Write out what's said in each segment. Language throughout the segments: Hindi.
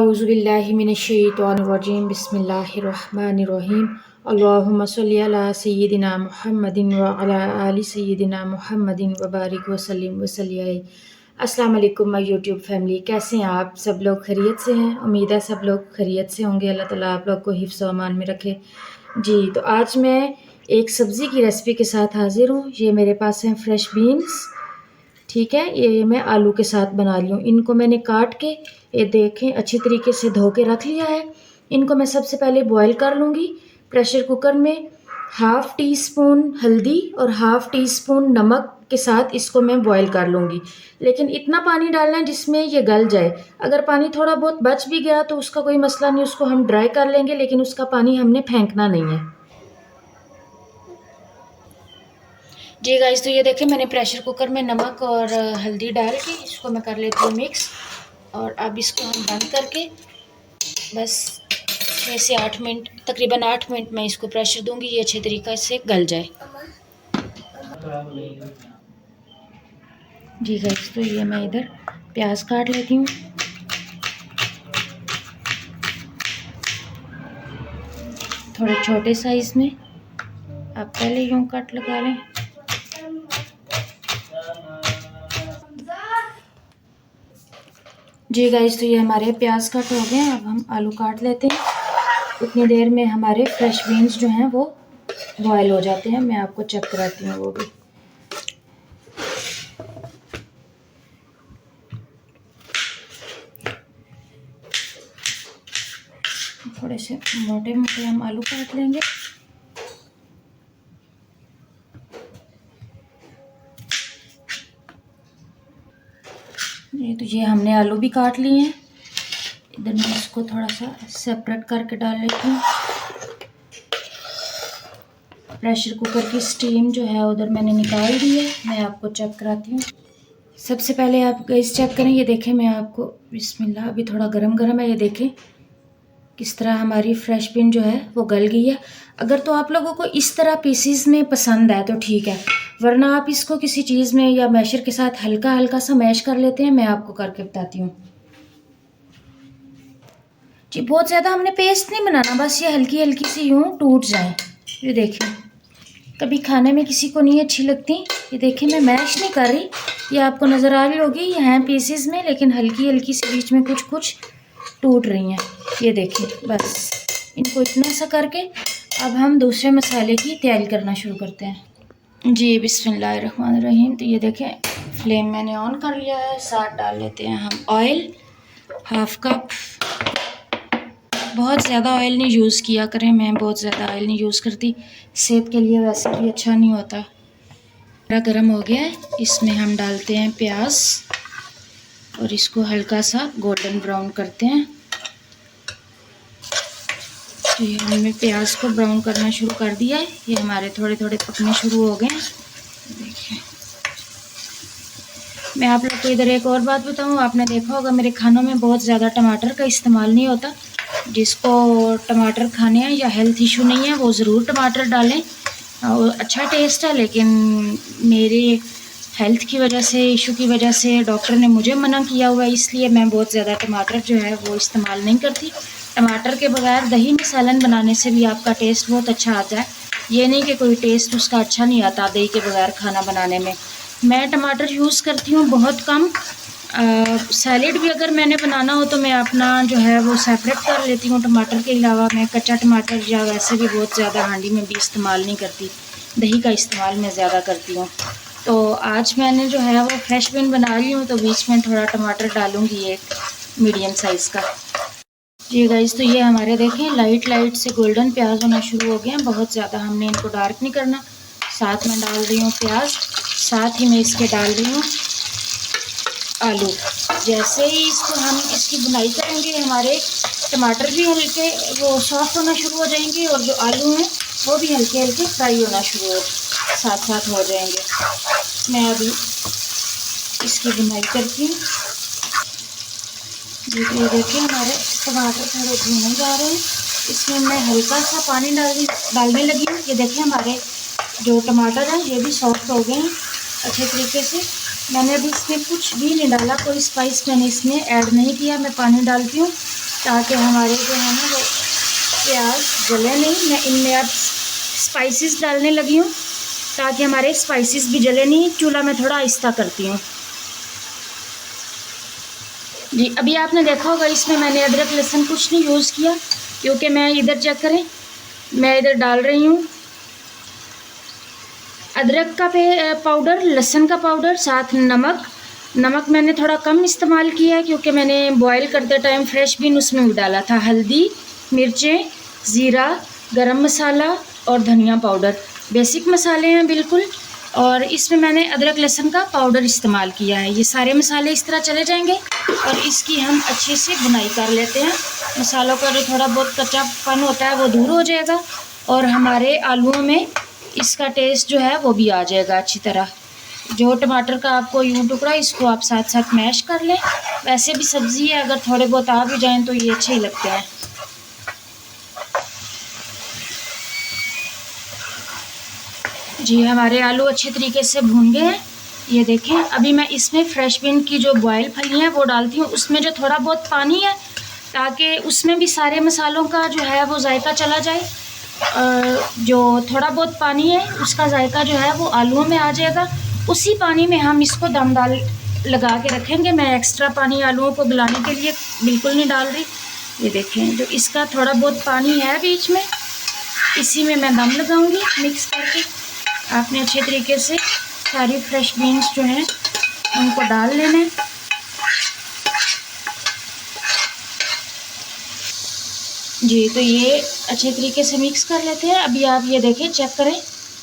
औज़ुबिल्लाहि मिनश्शैतानिर्रजीम बिस्मिल्लाहिर्रहमानिर्रहीम अल्लाहुम्मा सल्लि अला सय्यिदिना मुहम्मदिन व अला आलि सय्यिदिना मुहम्मदिन व बारिक व सल्लिम व सल्ली अलैहि। अस्सलाम वालेकुम माय यूट्यूब फैमिली, कैसे हैं आप सब लोग? खैरियत से हैं? उम्मीद है सब लोग खैरियत से होंगे। अल्लाह ताला आप लोग को हिफ्ज़ व अमान में रखे। जी, तो आज मैं एक सब्ज़ी की रेसिपी के साथ हाज़िर हूँ। ये मेरे पास हैं फ्रेश बीन्स, ठीक है। ये मैं आलू के साथ बना रही हूँ। इनको मैंने काट के ये देखें अच्छी तरीके से धो के रख लिया है। इनको मैं सबसे पहले बॉईल कर लूँगी प्रेशर कुकर में। हाफ़ टी स्पून हल्दी और हाफ़ टी स्पून नमक के साथ इसको मैं बॉईल कर लूँगी। लेकिन इतना पानी डालना है जिसमें ये गल जाए। अगर पानी थोड़ा बहुत बच भी गया तो उसका कोई मसला नहीं, उसको हम ड्राई कर लेंगे, लेकिन उसका पानी हमने फेंकना नहीं है। जी गाइस, तो ये देखें मैंने प्रेशर कुकर में नमक और हल्दी डाल के इसको मैं कर लेती हूँ मिक्स। और अब इसको हम बंद करके बस 6 से 8 मिनट, तकरीबन 8 मिनट में इसको प्रेशर दूंगी, ये अच्छे तरीके से गल जाए। जी गाइस, तो ये मैं इधर प्याज काट लेती हूँ। थोड़े छोटे साइज़ में, आप पहले यूँ कट लगा लें। जी गाइस, तो ये हमारे प्याज कट हो गए। अब हम आलू काट लेते हैं। उतनी देर में हमारे फ्रेश बीन्स जो हैं वो बॉयल हो जाते हैं। मैं आपको चेक कराती हूँ वो भी। थोड़े से मोटे मोटे हम आलू काट लेंगे। ये हमने आलू भी काट लिए हैं। इधर मैं इसको थोड़ा सा सेपरेट करके डाल लेती हूँ। प्रेशर कुकर की स्टीम जो है उधर मैंने निकाल दी है। मैं आपको चेक कराती हूँ। सबसे पहले आप गैस चेक करें। ये देखें, मैं आपको बिस्मिल्लाह, अभी थोड़ा गरम गरम है। ये देखें किस तरह हमारी फ्रेश बीन जो है वो गल गई है। अगर तो आप लोगों को इस तरह पीसीज में पसंद है तो ठीक है, वरना आप इसको किसी चीज़ में या मैशर के साथ हल्का हल्का सा मैश कर लेते हैं। मैं आपको करके बताती हूँ। जी, बहुत ज़्यादा हमने पेस्ट नहीं बनाना, बस ये हल्की हल्की सी यूँ टूट जाए। ये देखिए, कभी खाने में किसी को नहीं अच्छी लगती। ये देखिए, मैं मैश नहीं कर रही, ये आपको नज़र आ रही होगी। ये हैं पीसेस में, लेकिन हल्की हल्की सी बीच में कुछ कुछ टूट रही हैं। ये देखिए, बस इनको इतना सा करके अब हम दूसरे मसाले की तैयारी करना शुरू करते हैं। जी, बिस्मिल्लाहिर्रहमानिर्रहीम। तो ये देखें, फ्लेम मैंने ऑन कर लिया है। साथ डाल लेते हैं हम ऑयल, हाफ़ कप। बहुत ज़्यादा ऑयल नहीं यूज़ किया करें, मैं बहुत ज़्यादा ऑयल नहीं यूज़ करती, सेहत के लिए वैसे भी अच्छा नहीं होता। मेरा गर्म हो गया है, इसमें हम डालते हैं प्याज और इसको हल्का सा गोल्डन ब्राउन करते हैं। तो ये हमने प्याज को ब्राउन करना शुरू कर दिया है। ये हमारे थोड़े थोड़े पकने शुरू हो गए हैं। देखिए, मैं आप लोग को इधर एक और बात बताऊँ। आपने देखा होगा मेरे खानों में बहुत ज़्यादा टमाटर का इस्तेमाल नहीं होता। जिसको टमाटर खाने हैं या हेल्थ इशू नहीं है वो ज़रूर टमाटर डालें, और अच्छा टेस्ट है। लेकिन मेरे हेल्थ की वजह से, इशू की वजह से डॉक्टर ने मुझे मना किया हुआ है, इसलिए मैं बहुत ज़्यादा टमाटर जो है वो इस्तेमाल नहीं करती। टमाटर के बगैर दही में सालन बनाने से भी आपका टेस्ट बहुत अच्छा आता है। ये नहीं कि कोई टेस्ट उसका अच्छा नहीं आता दही के बगैर खाना बनाने में। मैं टमाटर यूज़ करती हूँ बहुत कम। सैलेड भी अगर मैंने बनाना हो तो मैं अपना जो है वो सेपरेट कर लेती हूँ। टमाटर के अलावा मैं कच्चा टमाटर या वैसे भी बहुत ज़्यादा हांडी में भी इस्तेमाल नहीं करती, दही का इस्तेमाल मैं ज़्यादा करती हूँ। तो आज मैंने जो है वो फ्रेश बीन बना रही हूँ, तो बीच में थोड़ा टमाटर डालूँगी, एक मीडियम साइज़ का। जी गाइस, तो ये हमारे देखें लाइट लाइट से गोल्डन प्याज होना शुरू हो गए हैं। बहुत ज़्यादा हमने इनको डार्क नहीं करना। साथ में डाल रही हूँ प्याज, साथ ही मैं इसके डाल रही हूँ आलू। जैसे ही इसको हम इसकी बुनाई करेंगे, हमारे टमाटर भी हल्के वो सॉफ्ट होना शुरू हो जाएंगे और जो आलू हैं वो भी हल्के हल्के फ्राई होना शुरू साथ साथ हो जाएंगे। मैं अभी इसकी बुनाई करती हूँ। ये देखिए, हमारे टमाटर थोड़े भुने जा रहे हैं। इसमें मैं हल्का सा पानी डालने लगी हूँ। ये देखिए, हमारे जो टमाटर हैं ये भी सॉफ्ट हो गए हैं अच्छे तरीके से। मैंने अभी इसमें कुछ भी नहीं डाला, कोई स्पाइस मैंने इसमें ऐड नहीं किया। मैं पानी डालती हूँ ताकि हमारे जो है ना वो प्याज जले नहीं। मैं इनमें अब स्पाइसेस डालने लगी हूँ ताकि हमारे स्पाइसेस भी जले नहीं। चूल्हा मैं थोड़ा आहिस्ता करती हूँ जी। अभी आपने देखा होगा इसमें मैंने अदरक लहसुन कुछ नहीं यूज़ किया, क्योंकि मैं इधर चेक करें, मैं इधर डाल रही हूँ अदरक का पाउडर, लहसुन का पाउडर, साथ नमक मैंने थोड़ा कम इस्तेमाल किया है क्योंकि मैंने बॉईल करते टाइम फ्रेश बीन उसमें भी डाला था। हल्दी, मिर्चें, ज़ीरा, गरम मसाला और धनिया पाउडर बेसिक मसाले हैं बिल्कुल। और इसमें मैंने अदरक लहसुन का पाउडर इस्तेमाल किया है। ये सारे मसाले इस तरह चले जाएंगे और इसकी हम अच्छे से भुनाई कर लेते हैं। मसालों का जो थोड़ा बहुत कच्चापन होता है वो दूर हो जाएगा और हमारे आलूओं में इसका टेस्ट जो है वो भी आ जाएगा अच्छी तरह। जो टमाटर का आपको यूँ टुकड़ा, इसको आप साथ साथ मैश कर लें। वैसे भी सब्ज़ी है, अगर थोड़े बहुत आ भी जाएँ तो ये अच्छे ही लगते हैं जी। हमारे आलू अच्छे तरीके से भून गए हैं, ये देखें। अभी मैं इसमें फ्रेश बीन की जो बॉयल फली हैं वो डालती हूँ। उसमें जो थोड़ा बहुत पानी है ताकि उसमें भी सारे मसालों का जो है वो जायका चला जाए। जो थोड़ा बहुत पानी है उसका जायका जो है वो आलूओं में आ जाएगा। उसी पानी में हम इसको दम लगा के रखेंगे। मैं एक्स्ट्रा पानी आलूओं को गलाने के लिए बिल्कुल नहीं डाल रही। ये देखें, जो इसका थोड़ा बहुत पानी है बीच में, इसी में मैं दम लगाऊंगी मिक्स करके। आपने अच्छे तरीके से सारी फ्रेश बीन्स जो हैं उनको डाल लेना है जी। तो ये अच्छे तरीके से मिक्स कर लेते हैं। अभी आप ये देखें, चेक करें,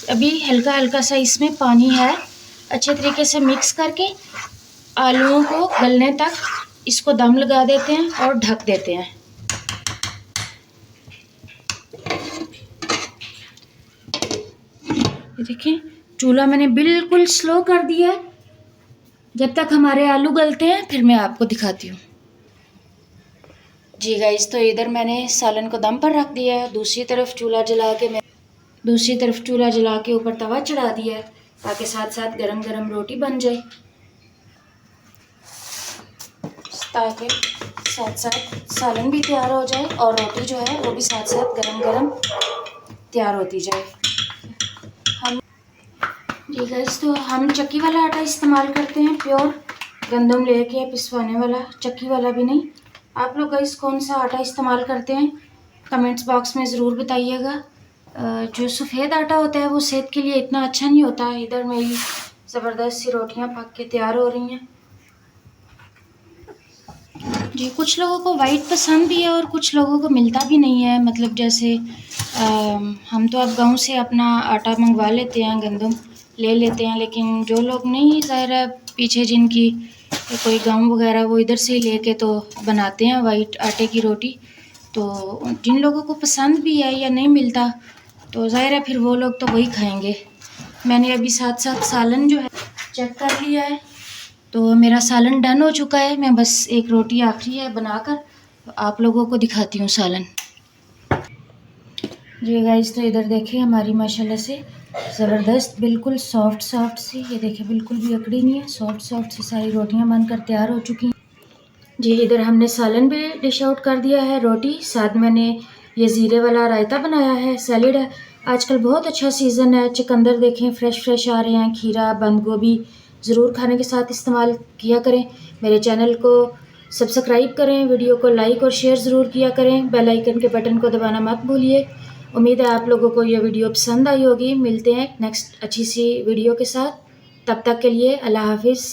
अभी हल्का हल्का सा इसमें पानी है। अच्छे तरीके से मिक्स करके आलूओं को गलने तक इसको दम लगा देते हैं और ढक देते हैं। ये देखिए, चूल्हा मैंने बिल्कुल स्लो कर दिया है। जब तक हमारे आलू गलते हैं फिर मैं आपको दिखाती हूँ जी गाइस। तो इधर मैंने सालन को दम पर रख दिया है। दूसरी तरफ चूल्हा जला के ऊपर तवा चढ़ा दिया है ताकि साथ साथ गरम गरम रोटी बन जाए, ताकि साथ साथ सालन भी तैयार हो जाए और रोटी जो है वो भी साथ साथ गरम गरम तैयार होती जाए। हम जी गाइस, तो हम चक्की वाला आटा इस्तेमाल करते हैं, प्योर गंदम लेके पिसवाने वाला, चक्की वाला भी नहीं। आप लोग गाइस कौन सा आटा इस्तेमाल करते हैं कमेंट्स बॉक्स में ज़रूर बताइएगा। जो सफ़ेद आटा होता है वो सेहत के लिए इतना अच्छा नहीं होता। इधर मेरी ज़बरदस्त सी रोटियां पक के तैयार हो रही हैं जी। कुछ लोगों को वाइट पसंद भी है और कुछ लोगों को मिलता भी नहीं है। मतलब जैसे हम तो अब गांव से अपना आटा मंगवा लेते हैं, गंदम ले लेते हैं, लेकिन जो लोग नहीं, ज़ाहिर है पीछे जिनकी कोई गांव वगैरह, वो इधर से ही लेके तो बनाते हैं वाइट आटे की रोटी। तो जिन लोगों को पसंद भी है या नहीं मिलता तो ज़ाहिर है फिर वो लोग तो वही खाएंगे। मैंने अभी साथ साथ सालन जो है चेक कर लिया है, तो मेरा सालन डन हो चुका है। मैं बस एक रोटी आखिरी है बनाकर आप लोगों को दिखाती हूँ सालन जी गाइस। तो इधर देखिए, हमारी माशाल्लाह से ज़बरदस्त बिल्कुल सॉफ्ट सी, ये देखिए बिल्कुल भी अकड़ी नहीं है, सॉफ्ट सी सारी रोटियां बनकर तैयार हो चुकी हैं जी। इधर हमने सालन भी डिश आउट कर दिया है, रोटी, साथ मैंने ये ज़ीरे वाला रायता बनाया है, सैलेड है। आजकल बहुत अच्छा सीज़न है, चुकंदर देखें फ्रेश आ रहे हैं, खीरा, बंद गोभी ज़रूर खाने के साथ इस्तेमाल किया करें। मेरे चैनल को सब्सक्राइब करें, वीडियो को लाइक और शेयर ज़रूर किया करें, बेल आइकन के बटन को दबाना मत भूलिए। उम्मीद है आप लोगों को ये वीडियो पसंद आई होगी। मिलते हैं नेक्स्ट अच्छी सी वीडियो के साथ, तब तक के लिए अल्लाह हाफिज़।